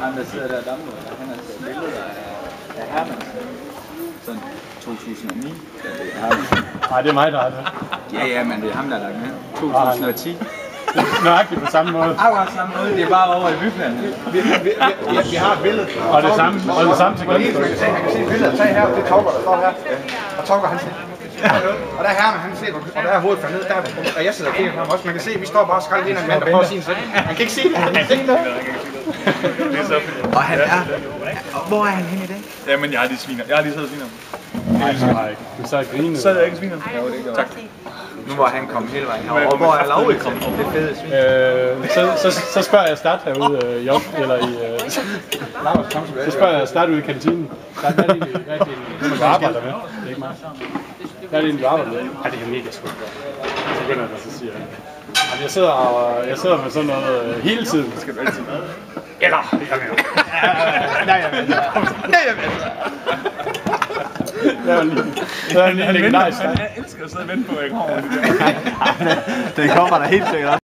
ham der sidder der damme, han har taget billeder af Hermansen. Sådan 2009. Nej, det er mig, der har det. Ja, men det er ham, der har lagt med. 2010. Nøjagtigt på samme måde. Akkurat samme måde, det er bare over i byplanen. Vi har et billede. Og det samme til Glenn. Han kan se billedet. Tag her, det er Torger, der står her. Og Torger, han ser. Og der er Herman, han ser, og der er hovedet faldet ned. Og jeg sidder og kigger på ham også. Man kan se, vi står bare og skralder ind af en mand, der prøver at sige en sætning. Han kan ikke sige det. Han kan ikke sige det. Og han er... Hvor er han henne i dag? Jamen, jeg har lige siddet og sviner. Nej, det har jeg ikke. Du sad og grinede. Så havde jeg ikke sviner. Jo, det gør tak. Nu var han kommet hele vejen herovre. Og hvor er Lauri kommet? Det fede svin. Så spørger jeg Start herude i Job, eller i... Så spørger jeg Start ude i kantinen. Hvad er det egentlig, du arbejder med? Det er ikke mig. Hvad er det egentlig, du arbejder med? Ja, det er mega sgu. Så begynder jeg, så siger han. Jeg sidder med sådan noget hele tiden. Det skal du altid med. Eller, jeg mener. Nej, jeg mener. Han elsker at sidde og vente på, at jeg kommer. Det kommer der helt sikkert.